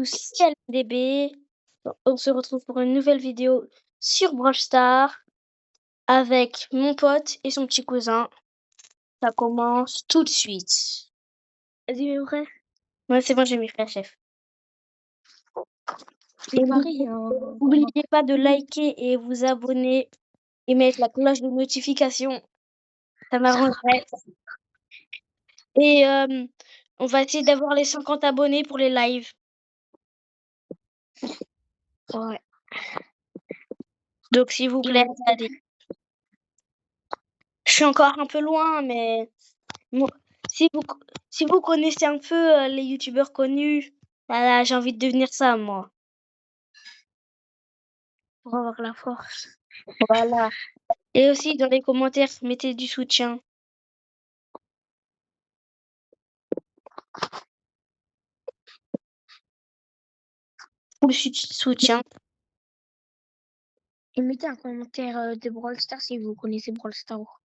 c'est LDB. On se retrouve pour une nouvelle vidéo sur Brawl Stars avec mon pote et son petit cousin. Ça commence tout de suite. Vas-y, mes frères. Ouais, c'est bon, j'ai mis frère chef. Et pareil, N'oubliez pas de liker et vous abonner et mettre la cloche de notification. Ça m'arrangerait. Et on va essayer d'avoir les 50 abonnés pour les lives. ouais. Donc, s'il vous plaît, allez. Je suis encore un peu loin, mais bon, si vous connaissez un peu les youtubeurs connus, voilà, j'ai envie de devenir ça, moi. Pour avoir la force. Voilà. Et aussi, dans les commentaires, mettez du soutien. Ou le soutien. Et mettez un commentaire de Brawl Stars si vous connaissez Brawl Stars.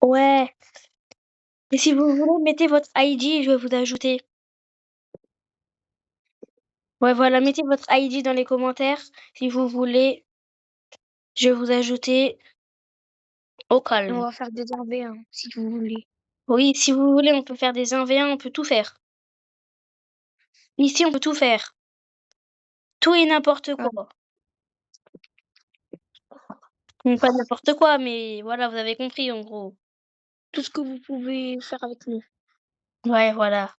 Ouais. Et si vous voulez, mettez votre ID, je vais vous ajouter. Ouais, voilà, mettez votre ID dans les commentaires. Si vous voulez, je vais vous ajouter au Et calme. on va faire des 1v1 si vous voulez. Oui, si vous voulez, on peut faire des 1v1, on peut tout faire. Ici, on peut tout faire. Tout et n'importe quoi. Pas n'importe quoi, mais voilà, vous avez compris, en gros. Tout ce que vous pouvez faire avec nous. Ouais, voilà.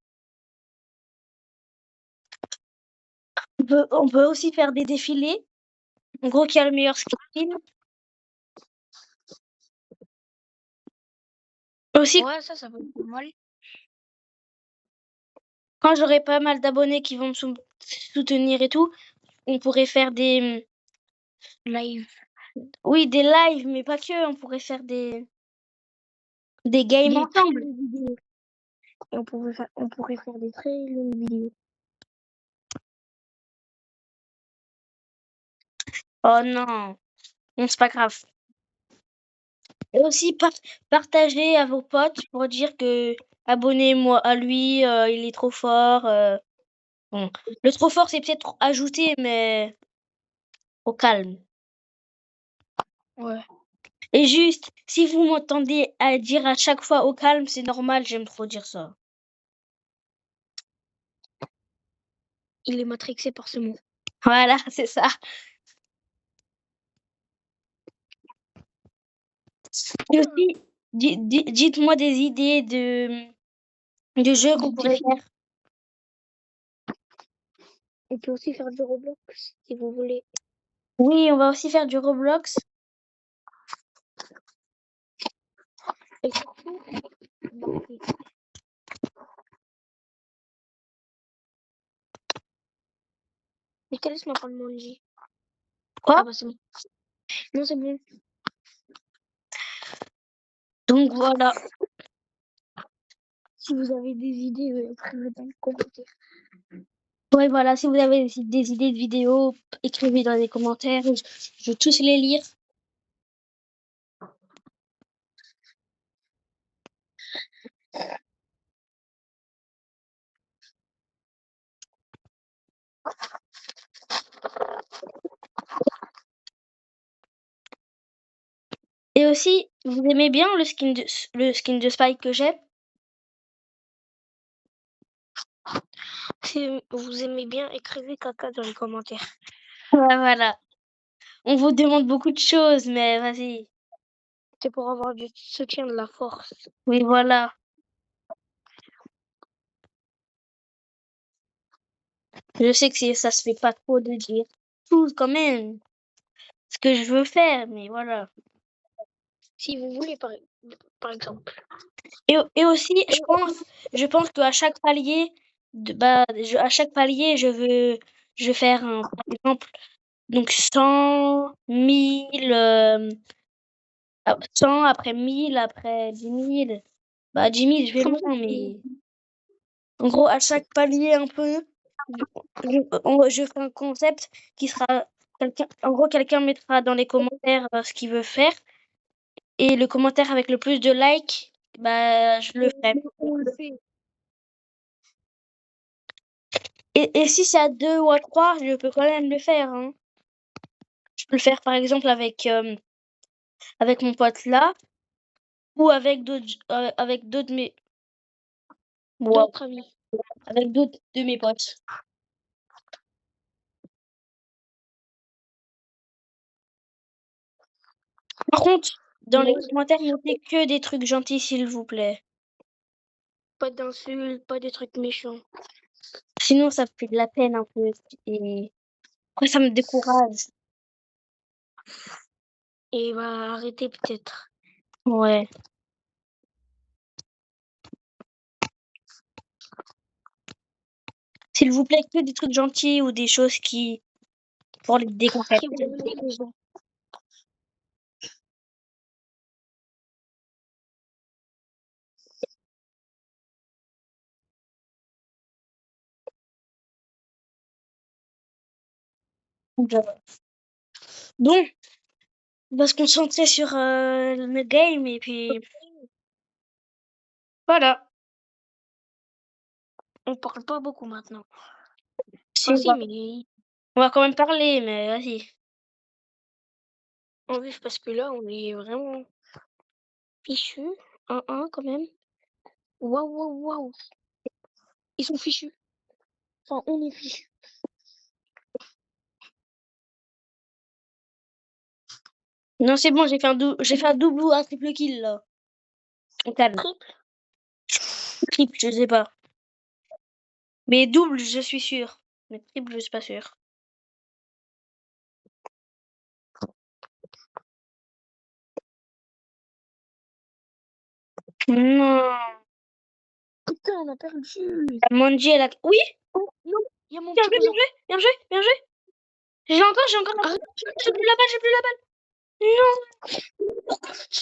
On peut aussi faire des défilés. En gros, qui a le meilleur skin. Aussi, Ouais, ça peut être pas mal. quand j'aurai pas mal d'abonnés qui vont me soutenir et tout, on pourrait faire des... Live. Oui, des lives, mais pas que. On pourrait faire des games Des très ensemble. longues vidéos. Et on pourrait faire des très longues vidéos. Oh non, bon, c'est pas grave. Et aussi, partagez à vos potes pour dire que abonnez-moi à lui, il est trop fort. Bon. Le trop fort, c'est peut-être ajouté, mais au calme. Ouais. Et juste, si vous m'entendez à dire à chaque fois au calme, c'est normal, j'aime trop dire ça. Il est matrixé par ce mot. Voilà, c'est ça. Et aussi, dites-moi des idées de jeux qu'on pourrait faire. On peut aussi faire du Roblox si vous voulez. Oui, on va aussi faire du Roblox. Et surtout, mais laisse-moi prendre mon lit. Quoi? Ah bah c'est bon. Non, c'est bon. Donc voilà. Si vous avez des idées, écrivez dans les commentaires. Ouais, voilà, si vous avez des idées de vidéos, écrivez dans les commentaires. Je veux tous les lire. Et aussi, vous aimez bien le skin de Spike que j'ai? Si vous aimez bien, écrivez caca dans les commentaires. Ouais, voilà. On vous demande beaucoup de choses, mais vas-y. C'est pour avoir du soutien, de la force. Oui, voilà. Je sais que ça se fait pas trop de dire tout quand même. Ce que je veux faire, mais voilà. Si vous voulez, par exemple. Et aussi, je pense qu'à chaque palier, à chaque palier, je veux faire par exemple, donc 100, 1000, 100, après 1000, après 10 000. Bah, 10 000, je vais Comme loin, mais en gros, à chaque palier un peu, je ferai un concept qui sera en gros, quelqu'un mettra dans les commentaires ce qu'il veut faire. Et le commentaire avec le plus de likes, bah, je le ferai. on le fait. Et si c'est à 2 ou à 3, je peux quand même le faire, hein. Je peux le faire par exemple avec mon pote là, ou avec d'autres mes wow, D'autres amis. avec d'autres de mes potes. Par contre, dans les commentaires, notez que des trucs gentils, s'il vous plaît. Pas d'insultes, pas des trucs méchants. Sinon, ça fait de la peine un peu. Et après, ça me décourage. Et va arrêter peut-être. Ouais. S'il vous plaît, que des trucs gentils ou des choses qui pour les décompresser. Qui vous met les gens. Bon, on va se concentrer sur le game et puis voilà. On parle pas beaucoup maintenant. Si, Ah on si, va, mais on va quand même parler, mais vas-y. en vif parce que là, on est vraiment fichus. 1-1 quand même. Waouh, waouh, waouh. Ils sont fichus. Enfin, on est fichus. Non, c'est bon, j'ai fait un double ou un triple kill là. On calme. Triple. Triple, je sais pas. Mais double, je suis sûr. Mais triple, je suis pas sûr. Non. Putain, on a perdu. Manji, elle a. Oui! Oh non, il y a mon Bien petit joué, bien cousin. joué, bien joué, bien joué. J'ai encore la balle. Arrête. J'ai plus la balle, j'ai plus la balle. Non.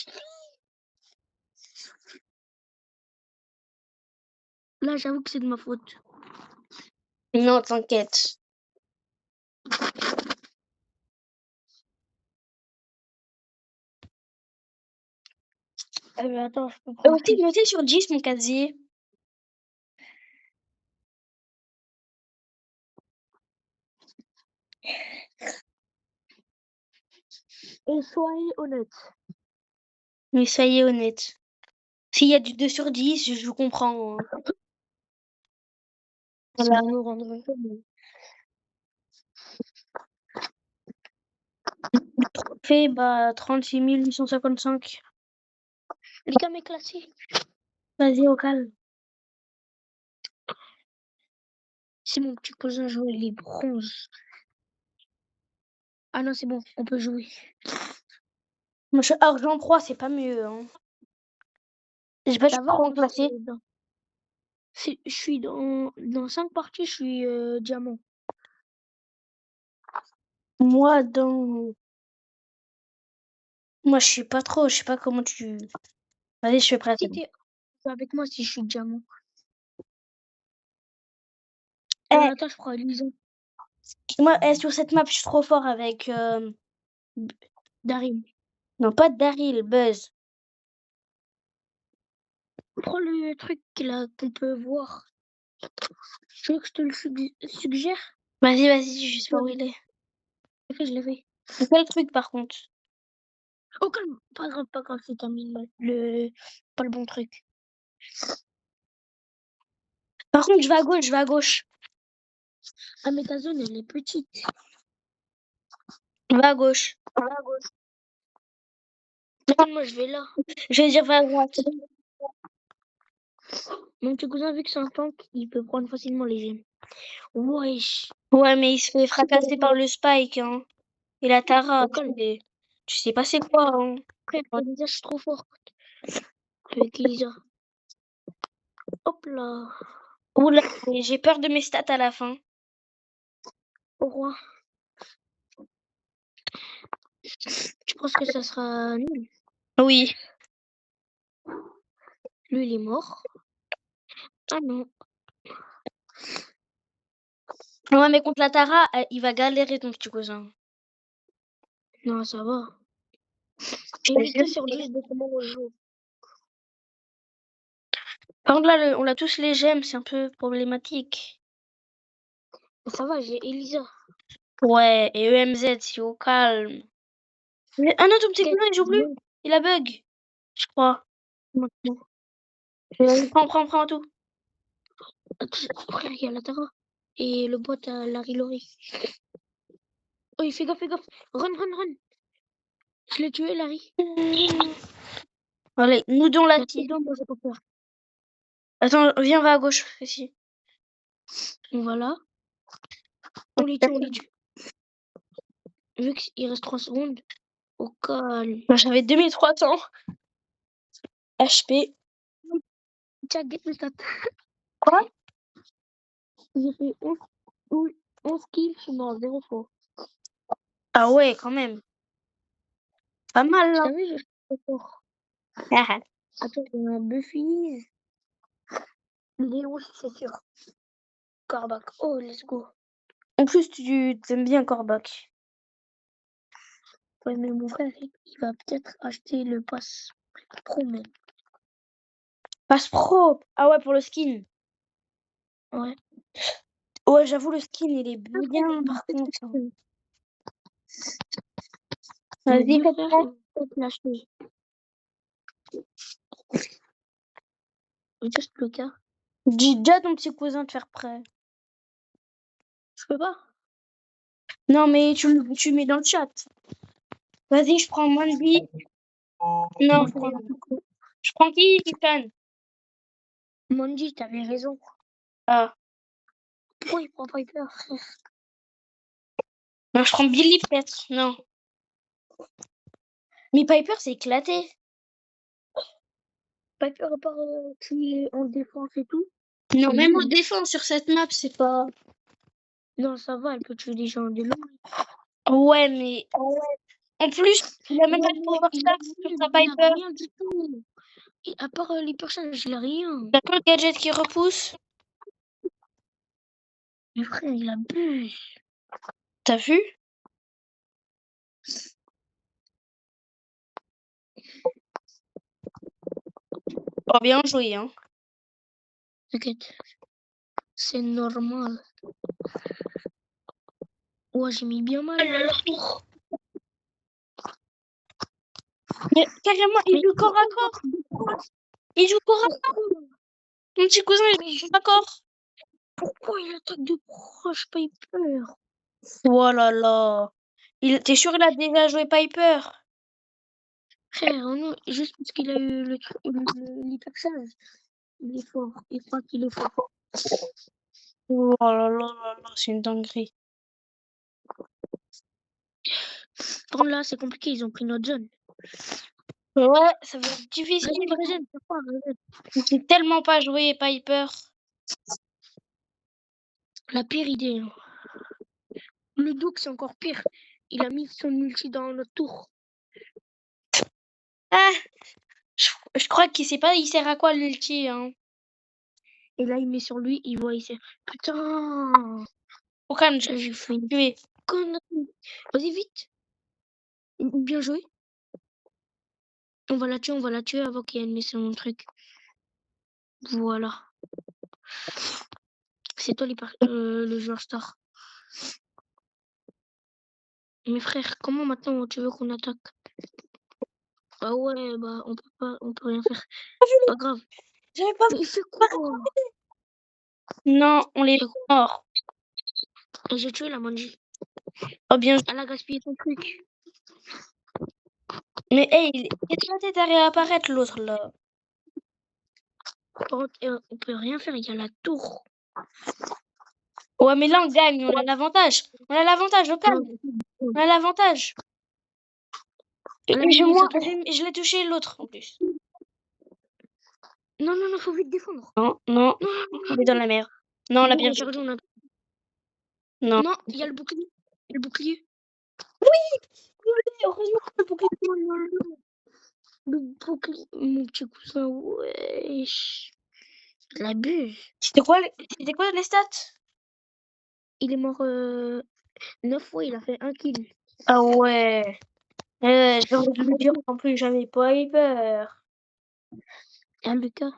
Là, j'avoue que c'est de ma faute. Non, t'inquiète. Attends, je peux prendre plus. Notez sur 10 mon casier. Et soyez honnête. Mais soyez honnête. S'il y a du 2 sur 10, je vous comprends, hein. Ça Voilà. va nous rendre heureux. Trophée, bah, 36 855. Les gars, mes classés. Vas-y, au calme. C'est mon petit cousin jouer les bronzes. Ah non, c'est bon, on peut jouer. Moi, je suis argent 3, c'est pas mieux, hein. Je sais pas, je Ça suis va, trop moi, classé. je suis dans 5 parties, je suis diamant. Moi, Moi, je suis pas trop, je sais pas comment tu. Vas-y, je fais prête. Si t'es avec moi, si je suis diamant. Eh, Attends, je prends Lison. moi, sur cette map, je suis trop fort avec. Darim. Non, pas Daryl, Buzz. Prends le truc là qu'on peut voir. Tu veux que je te le suggère? Vas-y, je sais pas Ouais, où il est. je l'ai fait. C'est quel truc, par contre? Oh, calme. Pas grave, c'est terminé. Pas le bon truc. Par contre, je vais à gauche, je vais à gauche. Ah, mais ta zone, elle est petite. Je vais à gauche. Attends, moi, je vais là. Je vais dire va à droite. Mon petit cousin, vu que c'est un tank, il peut prendre facilement les gemmes. Wesh. Ouais, mais il se fait fracasser par le Spike, hein. Et la Tara, Oh, calme. tu sais pas c'est quoi, hein. Frère, Lisa, je suis trop fort. Avec Lisa. Hop là. Oula, j'ai peur de mes stats à la fin. Au roi. Tu penses que ça sera nul? Oui. Lui, il est mort. Ah non. Ouais, mais contre la Tara, il va galérer ton petit cousin. Non, ça va. J'ai 8 sur 10 de comment on joue. Par contre, là, on a tous les gemmes, c'est un peu problématique. Ça va, j'ai Elisa. Ouais, et EMZ, c'est au calme. Ah non, ton petit T'inquiète, cousin, il joue plus. Il a bug, je crois. maintenant. Prends tout. Frère, il y a la Tara. Et le bot à Larry Laurie. Oh, il fait gaffe, fais gaffe. Run, run, run. Je l'ai tué, Larry. Allez, nous donnons la La tire. dedans, moi, j'ai pas peur. Attends, viens, va à gauche, ici. Voilà. On les tue, on les tue. Vu qu'il reste 3 secondes. Au calme. J'avais 2300 HP. Check, get mes stats. Quoi? J'ai fait 11 kills, je suis mort 0 fois. Ah ouais, quand même. Pas mal, là. T'as vu, je suis trop fort. Ah, Attends, il y a un Buffy. Léo, c'est sûr. Corbac. Oh, let's go. en plus, tu t'aimes bien Corbac. Ouais, mais mon frère, il va peut-être acheter le pass pro même. Passe pro. Ah ouais, pour le skin. Ouais. Ouais, j'avoue, le skin, il est bien, par contre. Mes Vas-y, deux frères, fais-moi. ils vont peut-être l'acheter. Juste le cas. Dis déjà à ton petit cousin de faire prêt. Je peux pas. Non, mais tu mets dans le chat. Vas-y, je prends moins de billes. Non, je prends qui, Tiffany? Mandy, t'avais raison. Ah, Pourquoi il prend Piper, frère? non, je prends Billy, peut-être. Non. Mais Piper, c'est éclaté. Piper, à part qui est en défense et tout. Non, C'est même en nul. défense sur cette map, c'est pas... Non, ça va, elle peut tuer des gens de loin. Ouais, mais... En plus, il a même pas de Ouais, power il a stats sur rien, sa il a Piper. rien du tout. Et à part les personnages, il a rien. T'as que le gadget qui repousse. Mais frère, il abuse. T'as vu? Oh, bien joué, hein. T'inquiète, c'est normal. Ouais, j'ai mis bien mal là, leur tour. Mais carrément, il Mais joue corps à corps. Il joue corps à corps. pourquoi? Mon petit cousin, il Mais joue corps à corps. pourquoi il attaque de proche, Piper? Oh là là. T'es sûr il a déjà joué Piper? Frère, non, juste parce qu'il a eu l'hypercharge. Il est fort. Il croit qu'il est fort. Oh là là là là, c'est une dinguerie. Bon, là, c'est compliqué, ils ont pris notre zone. Ouais, ça va être difficile. Regen, c'est quoi, Regen? J'ai tellement pas joué Piper. La pire idée. Hein. Le Duke, c'est encore pire. Il a mis son ulti dans notre tour. Ah, je crois qu'il sait pas, il sert à quoi l'ulti, hein. Et là, il met sur lui, il voit, il sait. Putain! Au calme, je Là, j'ai fait une tuer. connerie. Vas-y, vite! Bien joué. On va la tuer avant qu'elle mette son truc. Voilà. C'est toi le joueur star. Mais frère, comment maintenant tu veux qu'on attaque? Ah ouais, bah on peut rien faire. Pas grave. J'avais pas Mais vu. il fait quoi? Non, on les mort. Et j'ai tué la Manji. Oh bien. Elle a gaspillé son truc. Mais hey, il est éclaté à réapparaître l'autre là. Par contre, on peut rien faire, il y a la tour. Ouais, mais là on gagne, on a l'avantage. On a l'avantage, au calme. On a l'avantage. Elle a mis sa tour. Je l'ai touché l'autre en plus. Non, non, non, faut vite défendre. Non, non, Non, on est dans la mer. Non, on a bien on a joué. perdu, on a... Non. Non, il y a le bouclier. Il y a le bouclier. Heureusement que le bouclier. Oh là là. Le bouclier. Mon petit cousin, wesh. Il abuse. C'était quoi les stats? Il est mort 9 fois, il a fait 1 kill. Ah ouais. J'aurais dû lui dire en plus jamais pas peur. Ah, Lucas.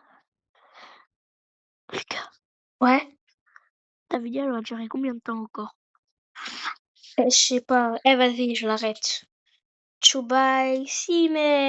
Lucas. Ouais. Ta vidéo, elle va durer combien de temps encore? Je sais pas. Eh, vas-y, je l'arrête. Tchou bye, see you, man.